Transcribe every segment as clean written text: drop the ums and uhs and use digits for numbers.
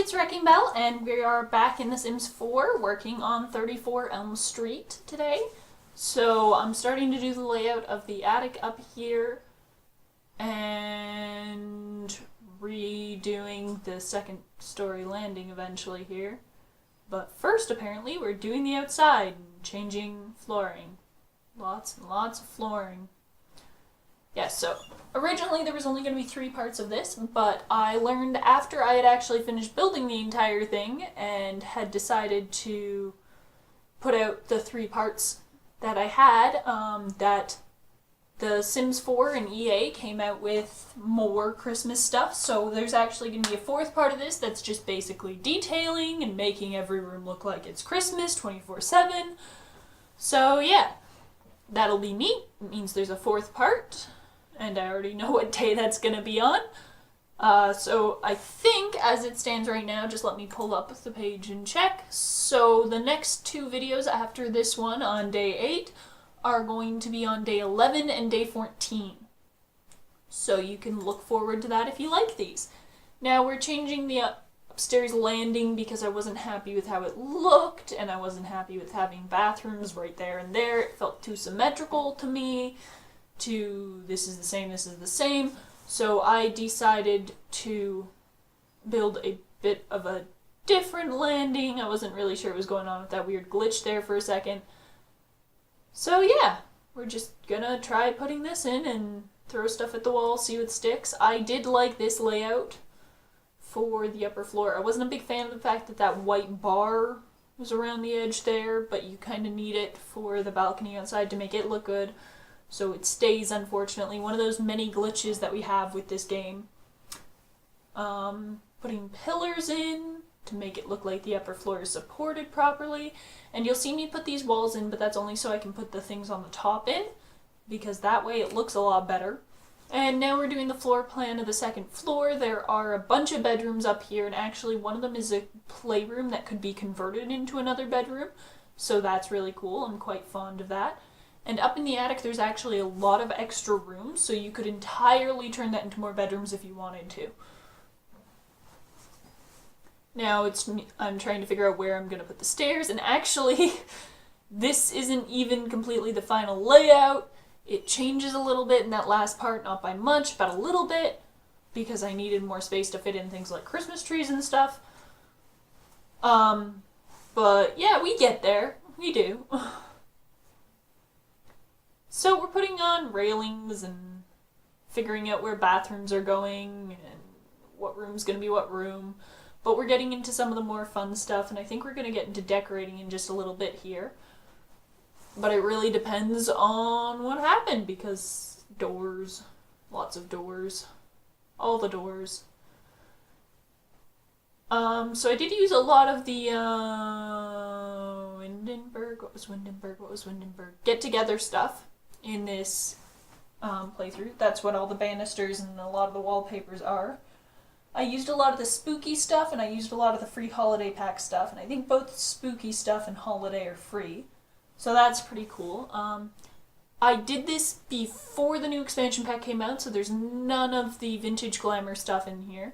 it's WreckingBelle, and we are back in The Sims 4 working on 34 Elm Street today. So I'm starting to do the layout of the attic up here and redoing the second story landing eventually here. But first, apparently, we're doing the outside and changing flooring. Lots and lots of flooring. Yes, so originally there was only going to be 3 parts of this, but I learned after I had actually finished building the entire thing and had decided to put out the 3 parts that I had, that the Sims 4 and EA came out with more Christmas stuff, so there's actually going to be a 4th part of this that's just basically detailing and making every room look like it's Christmas 24/7. So yeah, that'll be neat. It means there's a 4th part. And I already know what day that's going to be on. So I think, as it stands right now, just let me pull up the page and check. So the next 2 videos after this one on day 8 are going to be on day 11 and day 14. So you can look forward to that if you like these. Now we're changing the upstairs landing because I wasn't happy with how it looked, and I wasn't happy with having bathrooms right there and there. It felt too symmetrical to me. This is the same, so I decided to build a bit of a different landing. I wasn't really sure what was going on with that weird glitch there for a second. So yeah, we're just gonna try putting this in and throw stuff at the wall, see what sticks. I did like this layout for the upper floor. I wasn't a big fan of the fact that that white bar was around the edge there, but you kind of need it for the balcony outside to make it look good. So it stays, unfortunately, one of those many glitches that we have with this game. Putting pillars in to make it look like the upper floor is supported properly. And you'll see me put these walls in, but that's only so I can put the things on the top in, because that way it looks a lot better. And now we're doing the floor plan of the 2nd floor. There are a bunch of bedrooms up here, and actually one of them is a playroom that could be converted into another bedroom. So that's really cool. I'm quite fond of that. And up in the attic, there's actually a lot of extra rooms, so you could entirely turn that into more bedrooms if you wanted to. Now I'm trying to figure out where I'm going to put the stairs, and actually, this isn't even completely the final layout. It changes a little bit in that last part, not by much, but a little bit, because I needed more space to fit in things like Christmas trees and stuff. But yeah, we get there. We do. So we're putting on railings and figuring out where bathrooms are going and what room's going to be what room. But we're getting into some of the more fun stuff, and I think we're going to get into decorating in just a little bit here. But it really depends on what happened, because doors, lots of doors, all the doors. So I did use a lot of the what was Windenburg? Get-together stuff in this playthrough. That's what all the banisters and a lot of the wallpapers are. I used a lot of the spooky stuff, and I used a lot of the free holiday pack stuff, and I think both spooky stuff and holiday are free. So that's pretty cool. I did this before the new expansion pack came out, so there's none of the vintage glamour stuff in here,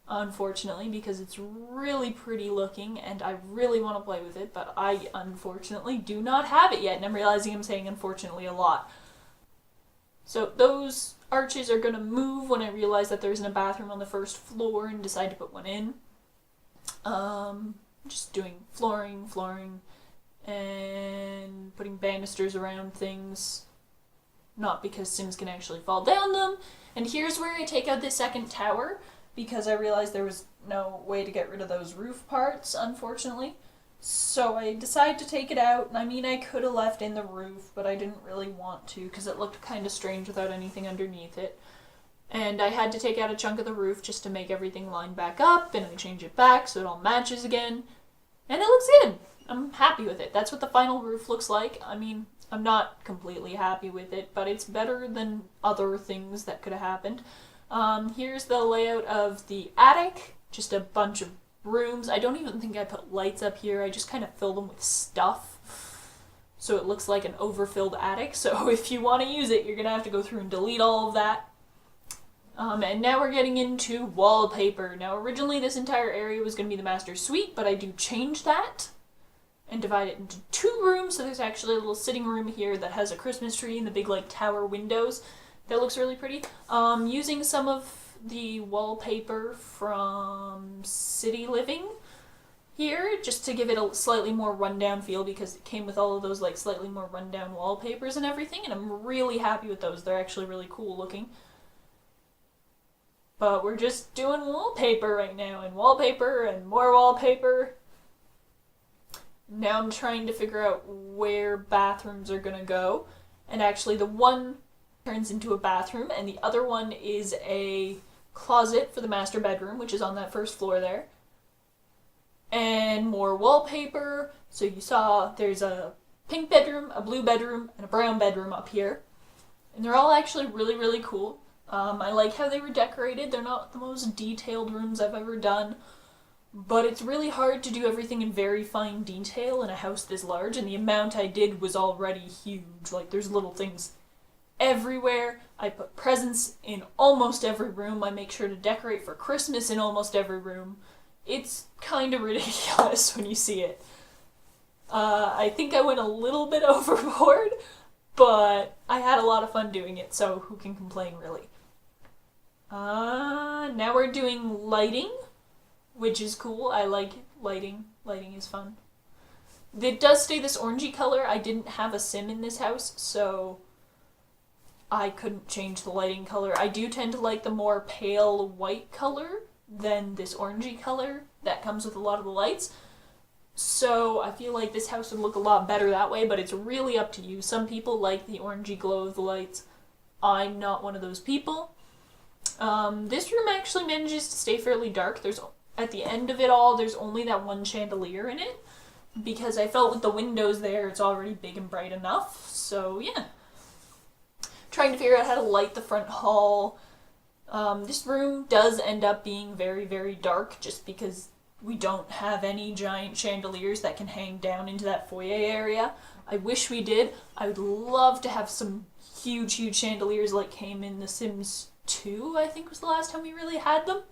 unfortunately, because it's really pretty looking, and I really want to play with it, but I, unfortunately, do not have it yet, and I'm realizing I'm saying unfortunately a lot. So those arches are going to move when I realize that there isn't a bathroom on the 1st floor and decide to put one in. Just doing flooring, and putting banisters around things, not because Sims can actually fall down them. And here's where I take out the 2nd tower, because I realized there was no way to get rid of those roof parts, unfortunately. So I decided to take it out. I mean, I could have left in the roof, but I didn't really want to, because it looked kind of strange without anything underneath it. And I had to take out a chunk of the roof just to make everything line back up, and I change it back so it all matches again. And it looks good. I'm happy with it. That's what the final roof looks like. I mean, I'm not completely happy with it, but it's better than other things that could have happened. Here's the layout of the attic. Just a bunch of rooms. I don't even think I put lights up here. I just kind of filled them with stuff, so it looks like an overfilled attic. So if you want to use it, you're going to have to go through and delete all of that. And now we're getting into wallpaper. Now originally this entire area was going to be the master suite, but I do change that and divide it into 2 rooms. So there's actually a little sitting room here that has a Christmas tree and the big like tower windows. That looks really pretty. Using some of the wallpaper from City Living here, just to give it a slightly more rundown feel, because it came with all of those like slightly more rundown wallpapers and everything, and I'm really happy with those. They're actually really cool looking. But we're just doing wallpaper right now, and wallpaper and more wallpaper. Now I'm trying to figure out where bathrooms are gonna go, and actually the one turns into a bathroom, and the other one is a closet for the master bedroom, which is on that first floor there. And more wallpaper. So you saw there's a pink bedroom, a blue bedroom, and a brown bedroom up here. And they're all actually really, really cool. I like how they were decorated. They're not the most detailed rooms I've ever done, but it's really hard to do everything in very fine detail in a house this large, and the amount I did was already huge. Like, there's little things everywhere. I put presents in almost every room. I make sure to decorate for Christmas in almost every room. It's kind of ridiculous when you see it. I think I went a little bit overboard, but I had a lot of fun doing it, so who can complain, really? Now we're doing lighting, which is cool. I like lighting. Lighting is fun. It does stay this orangey color. I didn't have a sim in this house, so I couldn't change the lighting color. I do tend to like the more pale white color than this orangey color that comes with a lot of the lights. So I feel like this house would look a lot better that way, but it's really up to you. Some people like the orangey glow of the lights. I'm not one of those people. This room actually manages to stay fairly dark. At the end of it all, there's only that one chandelier in it, because I felt with the windows there, it's already big and bright enough. So yeah. Trying to figure out how to light the front hall. This room does end up being very, very dark, just because we don't have any giant chandeliers that can hang down into that foyer area. I wish we did. I would love to have some huge, huge chandeliers like came in The Sims 2, I think was the last time we really had them.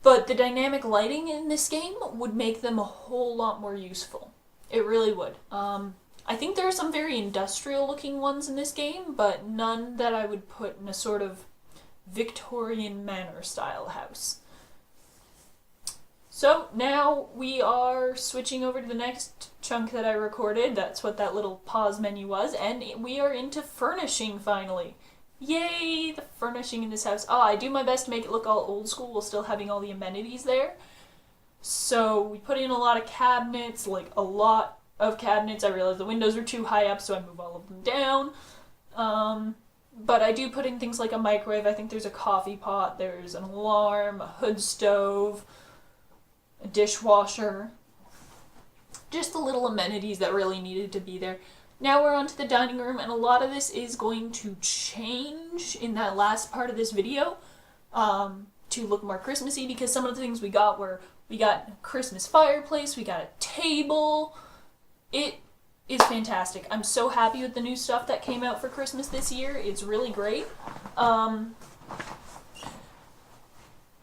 But the dynamic lighting in this game would make them a whole lot more useful. It really would. I think there are some very industrial looking ones in this game, but none that I would put in a sort of Victorian manor style house. So now we are switching over to the next chunk that I recorded. That's what that little pause menu was, and we are into furnishing finally. Yay, the furnishing in this house. I do my best to make it look all old school while still having all the amenities there. So we put in a lot of cabinets, like a lot of cabinets. I realized the windows were too high up, so I moved all of them down. But I do put in things like a microwave. I think there's a coffee pot, there's an alarm, a hood stove, a dishwasher. Just the little amenities that really needed to be there. Now we're onto the dining room, and a lot of this is going to change in that last part of this video to look more Christmassy, because some of the things we got were, we got a Christmas fireplace, we got a table. It is fantastic. I'm so happy with the new stuff that came out for Christmas this year. It's really great.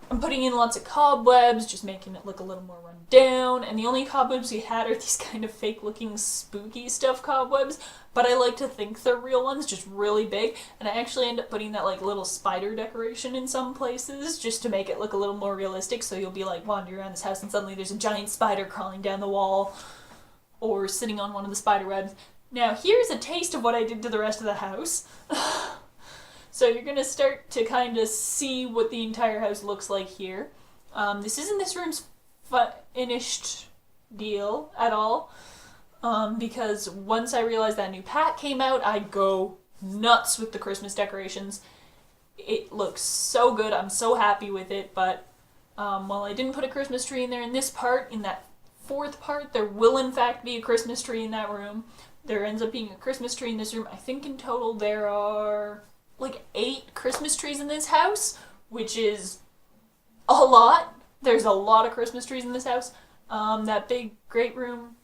I'm putting in lots of cobwebs, just making it look a little more run down, and the only cobwebs we had are these kind of fake looking spooky stuff cobwebs, but I like to think they're real ones, just really big, and I actually end up putting that like little spider decoration in some places just to make it look a little more realistic, so you'll be like wandering around this house and suddenly there's a giant spider crawling down the wall or sitting on one of the spider webs. Now here's a taste of what I did to the rest of the house. So you're going to start to kind of see what the entire house looks like here. This isn't this room's finished deal at all, because once I realized that new pack came out, I'd go nuts with the Christmas decorations. It looks so good. I'm so happy with it, but while I didn't put a Christmas tree in there in this part, in that fourth part, there will in fact be a Christmas tree in that room. There ends up being a Christmas tree in this room. I think in total there are like 8 Christmas trees in this house, which is a lot. There's a lot of Christmas trees in this house. That big great room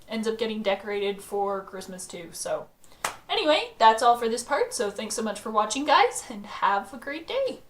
ends up getting decorated for Christmas too. So anyway, Anyway, that's all for this part, so thanks so much for watching, guys, and have a great day.